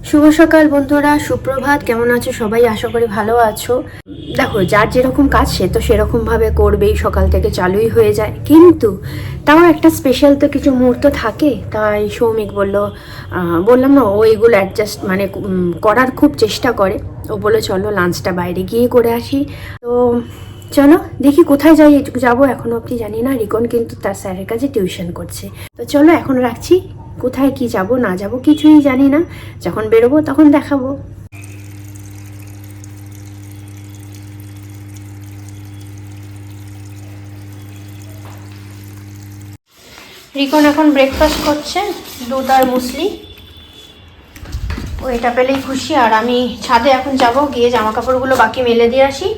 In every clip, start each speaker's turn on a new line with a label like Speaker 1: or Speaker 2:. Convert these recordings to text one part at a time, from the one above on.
Speaker 1: শুভ সকাল বন্ধুরা, সুপ্রভাত। কেমন আছো সবাই? আশা করি ভালো আছো। দেখো, যার যেরকম কাজ সে তো সেরকমভাবে করবেই, সকাল থেকে চালুই হয়ে যায়, কিন্তু তাও একটা স্পেশাল তো কিছু মুহূর্ত থাকে। তাই সৌমিক বললাম না, ও এগুলো অ্যাডজাস্ট করার খুব চেষ্টা করে। ও বলে চলো লাঞ্চটা বাইরে গিয়ে করে আসি। তো চলো দেখি কোথায় যাবো এখনো অবধি জানি না। রিকন কিন্তু তার স্যারের কাছে টিউশন করছে। তো চলো এখন রাখছি। কোথায় কি যাব না যাব কিছুই জানি না, যখন বেরোবো তখন দেখাবো। রিকন এখন ব্রেকফাস্ট করছে, দুধ আর মুসলি। ও এটা পেলেই খুশি। আর আমি ছাদে এখন যাব, গিয়ে জামা কাপড়গুলো বাকি মেলে দিয়ে আসি।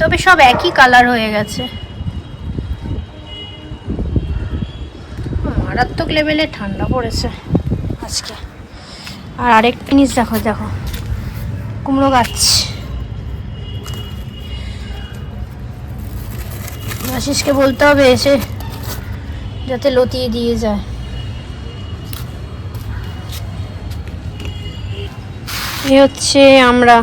Speaker 1: তবে সব একই কালার হয়ে গেছে। মারাত্মক লেভেলে ঠান্ডা পড়েছে আজকে। আর আরেকটা জিনিস দেখো, কুমড়ো গাছ। আশিসকে বলতে হবে এসে যাতে লতিয়ে দিয়ে যায়। এ হচ্ছে আমরা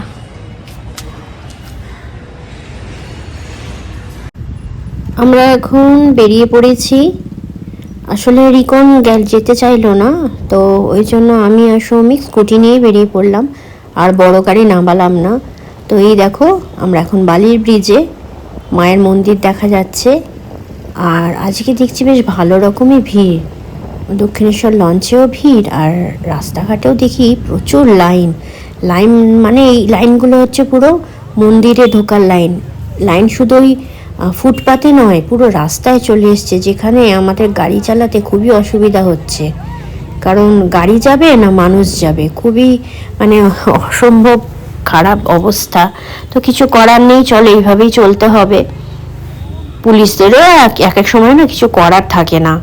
Speaker 1: এখন বেরিয়ে পড়েছি। আসলে রিকন যেতে চাইলো না, তো ওই জন্য আমি আর সৌমিক স্কুটি নিয়ে বেরিয়ে পড়লাম, আর বড় গাড়ি নামালাম না। তো এই দেখো, আমরা এখন বালির ব্রিজে। মায়ের মন্দির দেখা যাচ্ছে। আর আজকে দেখছি বেশ ভালো রকমই ভিড়। দক্ষিণেশ্বর লঞ্চেও ভিড়, আর রাস্তাঘাটেও দেখি প্রচুর লাইন। মানে এই লাইনগুলো হচ্ছে পুরো মন্দিরে ঢোকার লাইন শুধু ওই ফুটপাতে নয়, পুরো রাস্তায় চলে এসছে, যেখানে আমাদের গাড়ি চালাতে খুবই অসুবিধা হচ্ছে। কারণ গাড়ি যাবে না মানুষ যাবে, খুবই মানে অসম্ভব খারাপ অবস্থা। তো কিছু করার নেই, চলো এইভাবেই চলতে হবে। পুলিশদেরও এক এক সময় না কিছু করার থাকে না।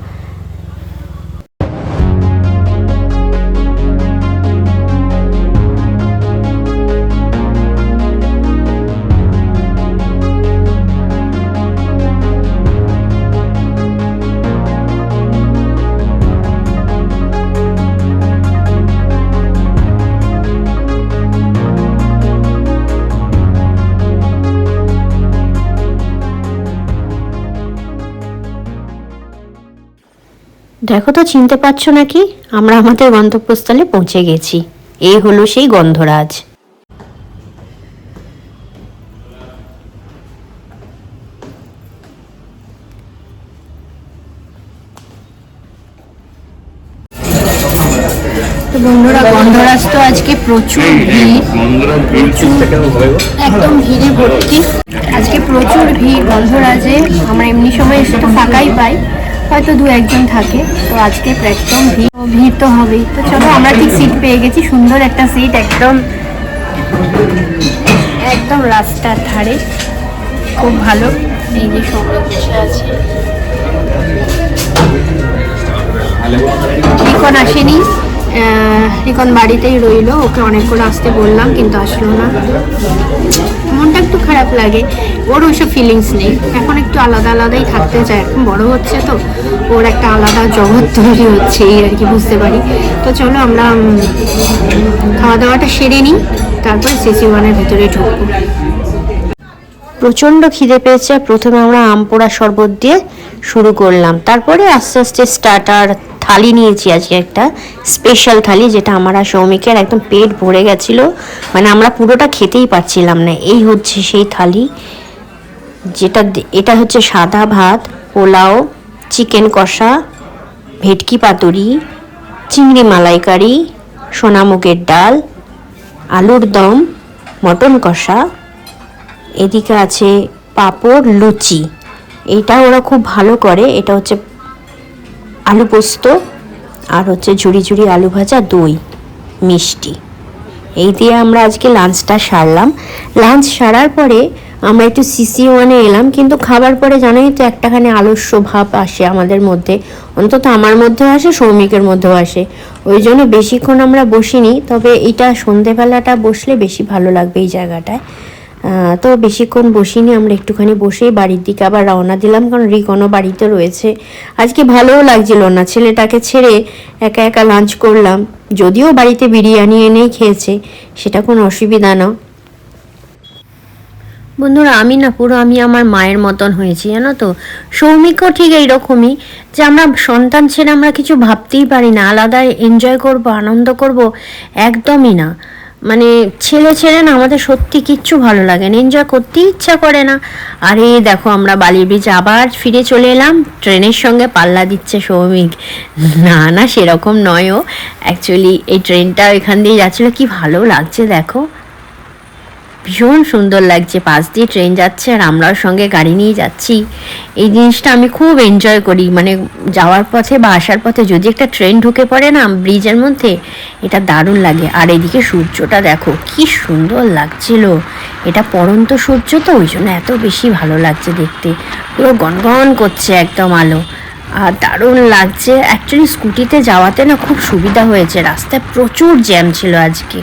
Speaker 1: দেখো তো চিনতে পারছো নাকি? আমরা আমাদের গন্তব্যস্থলে পৌঁছে গেছি। এই হলো সেই গন্ধরাজ। তো বন্ধুরা, গন্ধরাজ তো আজকে প্রচুর ভিড়, একদম ভিড়ে ভর্তি। আজকে প্রচুর ভিড় গন্ধরাজে। আমরা এমনি সময় এসে তো ফাঁকাই পাই, হয়তো দু একজন থাকে। তো আজকে একদম ভিড় তো হবেই। তো চলো, আমরা ঠিক সিট পেয়ে গেছি, সুন্দর একটা সিট, একদম রাস্তার ধারে, খুব ভালো। এই যে সবাই বসে আছে। রিকন আসেনি, রিকন বাড়িতেই রইলো। ওকে অনেক করে আসতে বললাম, কিন্তু আসলো না। মনটা একটু খারাপ লাগে। ওর ওইসব ফিলিংস নেই, এখন একটু আলাদা আলাদাই থাকতে চায়। এখন বড় হচ্ছে তো, ওর একটা আলাদা জগৎ তৈরি হচ্ছে, এই আর কি, বুঝতে পারি। তো চলো আমরা খাওয়া দাওয়াটা সেরে নিই, তারপর সিসি ওয়ানের ভেতরে ঢুকবো। প্রচণ্ড খিদে পেয়েছে। প্রথমে আমরা আম পোড়া শরবত দিয়ে শুরু করলাম, তারপরে আস্তে আস্তে স্টার্টার থালি নিয়েছি। আজকে একটা স্পেশাল থালি, যেটা আমার আর সৌমিকের একদম পেট ভরে গেছিলো, মানে আমরা পুরোটা খেতেই পারছিলাম না। এই হচ্ছে সেই থালি, এটা হচ্ছে সাদা ভাত, পোলাও, চিকেন কষা, ভেটকি পাতুরি, চিংড়ি মালাইকারি, সোনামুগের ডাল, আলুর দম, মটন কষা, এদিকে আছে পাঁপড়, লুচি। এইটা ওরা খুব ভালো করে। এটা হচ্ছে আলু পোস্ত, আর হচ্ছে ঝুড়ি ঝুড়ি আলু ভাজা, দই, মিষ্টি। এই দিয়ে আমরা আজকে লাঞ্চটা সারলাম। লাঞ্চ সারার পরে আমরা একটু CC1-এ এলাম, কিন্তু খাবার পরে জানোই তো একটাখানি আলস্য ভাব আসে আমাদের মধ্যে, অন্তত আমার মধ্যেও আসে, সৌমিকের মধ্যেও আসে। ওই জন্য বেশিক্ষণ আমরা বসিনি, তবে এটা সন্ধেবেলাটা বসলে বেশি ভালো লাগবে এই জায়গাটায়। তো বেশিক্ষণ বসিনি আমরা, একটুখানি বসেই বাড়ির দিকে আবার রওনা দিলাম, কারণ রিকনও বাড়িতে রয়েছে। আজকে ভালোও লাগছিল না, ছেলেটাকে ছেড়ে একা একা লাঞ্চ করলাম। যদিও বাড়িতে বিরিয়ানি এনেই খেয়েছে, সেটা কোনো অসুবিধা না। বন্ধুরা, আমি আমার মায়ের মতন হয়েছি, জানো তো। সৌমিকও ঠিক এইরকমই, যে আমরা সন্তান ছেড়ে আমরা কিছু ভাবতেই পারি না, আলাদা এনজয় করব, আনন্দ করব, একদমই না। মানে ছেলে ছেড়ে না আমাদের সত্যি কিচ্ছু ভালো লাগে না, এনজয় করতেই ইচ্ছা করে না। আর এই দেখো আমরা বালির ব্রিজ আবার ফিরে চলে এলাম। ট্রেনের সঙ্গে পাল্লা দিচ্ছে সৌমিক। না না, সেরকম নয়ও। অ্যাকচুয়ালি এই ট্রেনটা এখান দিয়ে যাচ্ছিলো, কি ভালো লাগছে দেখো, ভীষণ সুন্দর লাগছে। পাশ দিয়ে ট্রেন যাচ্ছে আর আমরাও সঙ্গে গাড়ি নিয়ে যাচ্ছি। এই জিনিসটা আমি খুব এনজয় করি, মানে যাওয়ার পথে বা আসার পথে যদি একটা ট্রেন ঢুকে পড়ে না ব্রিজের মধ্যে, এটা দারুণ লাগে। আর এদিকে সূর্যটা দেখো কি সুন্দর লাগছিল, এটা পড়ন্ত সূর্য তো, ওই জন্য এত বেশি ভালো লাগছে দেখতে, পুরো গনগন করছে একদম আলো, আর দারুণ লাগছে। অ্যাকচুয়ালি স্কুটিতে যাওয়াতে না খুব সুবিধা হয়েছে, রাস্তায় প্রচুর জ্যাম ছিল আজকে।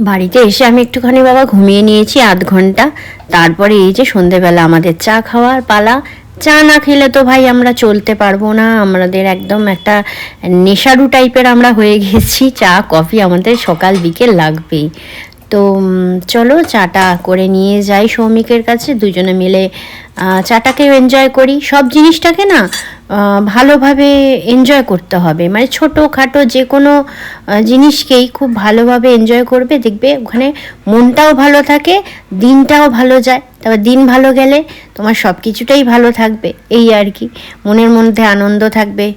Speaker 1: বাড়িতে এসে আমি একটুখানি বাবা ঘুমিয়ে নিয়েছি আধ ঘন্টা। তারপরে এই যে সন্ধেবেলা আমাদের চা খাওয়ার পালা। চা না খেলে তো ভাই আমরা চলতে পারবো না, আমাদের একদম একটা নেশারু টাইপের আমরা হয়ে গেছি। চা কফি আমাদের সকাল বিকেল লাগবেই। তো চলো চাটা করে নিয়ে যাই সৌমিকের কাছে, দুজনে মিলে চাটাকেও এনজয় করি। সব জিনিসটাকে না ভালোভাবে এনজয় করতে হবে, মানে ছোটোখাটো যে কোনো জিনিসকেই খুব ভালোভাবে এনজয় করবে, দেখবে ওখানে মনটাও ভালো থাকে, দিনটাও ভালো যায়। তবে দিন ভালো গেলে তোমার সব কিছুটাই ভালো থাকবে, এই আর কি, মনের মধ্যে আনন্দ থাকবে।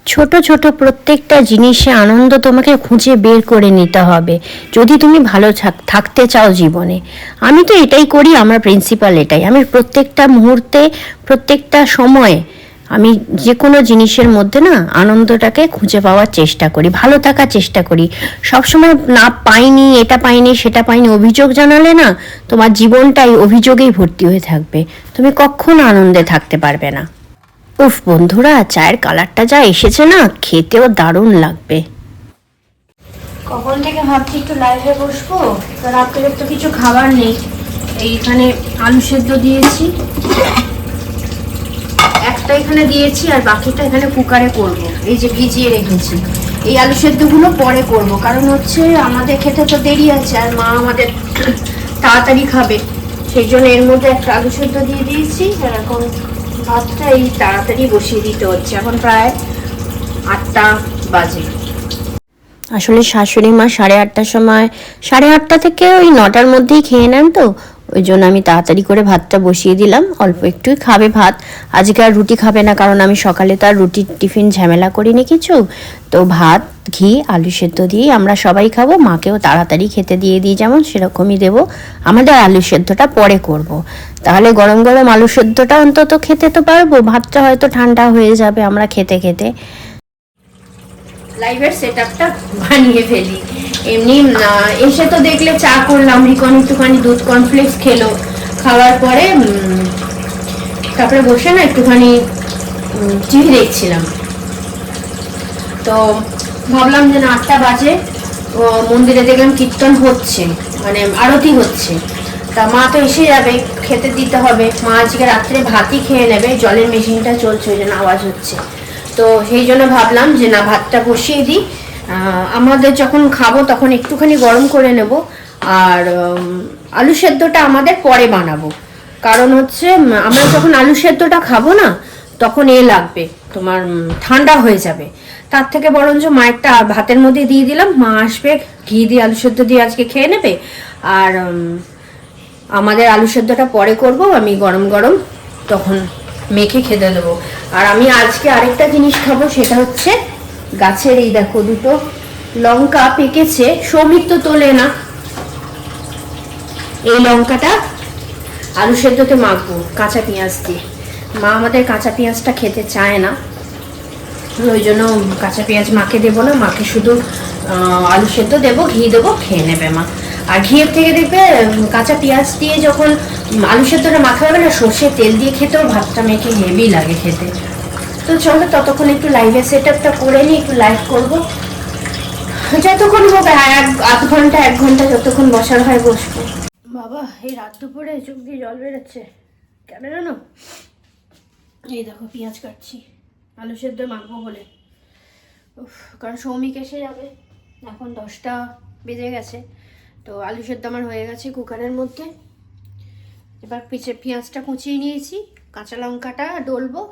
Speaker 1: ছোট ছোট প্রত্যেকটা জিনিসে আনন্দ তোমাকে খুঁজে বের করে নিতে হবে যদি তুমি ভালো থাকতে চাও জীবনে। আমি তো এটাই করি, আমার প্রিন্সিপাল এটাই। আমি প্রত্যেকটা মুহূর্তে, প্রত্যেকটা সময়ে আমি যে কোনো জিনিসের মধ্যে না আনন্দটাকে খুঁজে পাওয়ার চেষ্টা করি, ভালো থাকার চেষ্টা করি। সবসময় না পাইনি, এটা পাইনি, সেটা পাইনি অভিযোগ জানালে না তোমার জীবনটাই অভিযোগেই ভর্তি হয়ে থাকবে, তুমি কখনো আনন্দে থাকতে পারবে না। উফ বন্ধুরা, চায়ের কালারটা যা এসেছে না, খেতেও দারুণ লাগবে। কখন থেকে ভাবছি একটু লাইভে বসবো, রাত্রের তো কিছু খাবার নেই। এইখানে আলু সেদ্ধ দিয়েছি, একটা এখানে দিয়েছি আর বাকিটা এখানে কুকারে করব। এই যে ভিজিয়ে রেখেছি, এই আলু সেদ্ধগুলো পরে করব, কারণ হচ্ছে আমাদের খেতে তো দেরি আছে আর মা আমাদের তাড়াতাড়ি খাবে, সেই জন্য এর মধ্যে একটা আলু সেদ্ধ দিয়ে দিয়েছি। আর এখন ভাতটা এই তাড়াতাড়ি বসিয়ে দিতে হচ্ছে, এখন প্রায় 8টা বাজে। আসলে শাশুড়ি মা 8:30টার সময়, 8:30 থেকে ওই 9টার মধ্যেই খেয়ে নেন, তো ওই জন্য আমি তাড়াতাড়ি করে ভাতটা বসিয়ে দিলাম। অল্প একটুই খাবে ভাত, আজকে আর রুটি খাবে না, কারণ আমি সকালে তো আর রুটি টিফিন ঝামেলা করিনি কিছু। তো ভাত, ঘি, আলু সেদ্ধ দিয়েই আমরা সবাই খাবো। মাকেও তাড়াতাড়ি খেতে দিয়ে দিই, যেমন সেরকমই দেবো। আমাদের আলু সেদ্ধটা পরে করব, তাহলে গরম গরম আলু সেদ্ধটা অন্তত খেতে তো পারবো, ভাতটা হয়তো ঠান্ডা হয়ে যাবে আমরা খেতে খেতে। লাইভের সেটআপটা বানিয়ে ফেলি। এমনি এসে তো দেখলে চা করলাম, রিকন একটুখানি দুধ কর্নফ্লেক্স খেলো, খাওয়ার পরে তারপরে বসে না একটুখানি টিভি দেখছিলাম। তো ভাবলাম যে 8টা বাজে, মন্দিরে দেখলাম কীর্তন হচ্ছে, মানে আরতি হচ্ছে। তা মা তো এসে যাবে, খেতে দিতে হবে। মা আজকে রাত্রে ভাতই খেয়ে নেবে, জলের মেশিনটা চলছে ওই জন্য আওয়াজ হচ্ছে। তো সেই জন্য ভাবলাম যে না, ভাতটা বসিয়ে দিই, আমাদের যখন খাবো তখন একটুখানি গরম করে নেব। আর আলু সেদ্ধটা আমাদের পরে বানাবো, কারণ হচ্ছে আমরা যখন আলু সেদ্ধটা খাবো না তখন লাগবে তোমার ঠান্ডা হয়ে যাবে। তার থেকে বরঞ্চ মায়েরটা ভাতের মধ্যে দিয়ে দিলাম, মা আসবে ঘি দিয়ে আলু সেদ্ধ দিয়ে আজকে খেয়ে নেবে। আর আমাদের আলু সেদ্ধটা পরে করব, আমি গরম গরম তখন মেখে খেতে দেবো। আর আমি আজকে আরেকটা জিনিস খাবো, সেটা হচ্ছে গাছের এই দেখো দুটো লঙ্কা পেকেছে, সৌমিক তো তোলে না। এই লঙ্কাটা আলু সেদ্ধতে মাখবো কাঁচা পেঁয়াজ দিয়ে। মা আমাদের কাঁচা পেঁয়াজটা খেতে চায় না, ওই জন্য কাঁচা পেঁয়াজ মাকে দেবো না, মাকে শুধু আলু সেদ্ধ দেবো, ঘি দেবো, খেয়ে নেবে মা। আর ঘিয়ের থেকে দেখবে কাঁচা পেঁয়াজ দিয়ে যখন আলু সেদ্ধটা মাখা হবে না, সর্ষের তেল দিয়ে খেতেও ভাতটা মেখে হেভি লাগে খেতে। তো চলো ততক্ষণ একটু লাইভের সেট আপটা করে নিই, একটু লাইভ করবো যতক্ষণ হবে, আধ ঘন্টা 1 ঘন্টা যতক্ষণ বসার হয় বসবো। বাবা এই রাত দুপুরে চোখ দিয়ে জল বেরোচ্ছে কেন জানো? এই দেখো পেঁয়াজ কাটছি আলু সেদ্ধ মাখবো বলে। কারণ সৌমিক এসে যাবে, এখন 10টা বেজে গেছে। তো আলু সেদ্ধ আমার হয়ে গেছে কুকারের মধ্যে। এবার পেঁয়াজটা কুচিয়ে নিয়েছি, কাঁচা লঙ্কাটা ডলবো,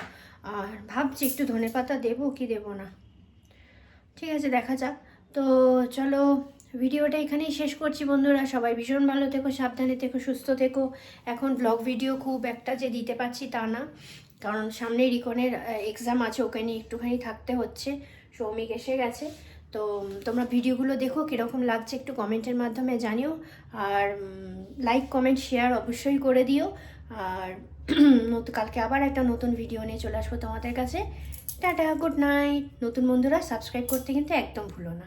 Speaker 1: আর ভাবছি একটু ধনেপাতা দেবো কি দেবো না, ঠিক আছে দেখা যাক। তো চলো ভিডিওটা এখানেই শেষ করছি বন্ধুরা। সবাই ভীষণ ভালো থেকো, সাবধানে থেকো, সুস্থ থেকো। এখন ব্লগ ভিডিও খুব একটা যে দিতে পারছি তা না, কারণ সামনে রিকনের এক্সাম আছে, ওকে নিয়ে একটুখানি থাকতে হচ্ছে। সৌমিক এসে গেছে। তো তোমরা ভিডিওগুলো দেখো, কীরকম লাগছে একটু কমেন্টের মাধ্যমে জানিও। আর লাইক কমেন্ট শেয়ার অবশ্যই করে দিও। আর কালকে আবার একটা নতুন ভিডিও নিয়ে চলে আসবো তোমাদের কাছে। Tata, good night. নতুন বন্ধুরা সাবস্ক্রাইব করতে কিন্তু একদম ভুলো না।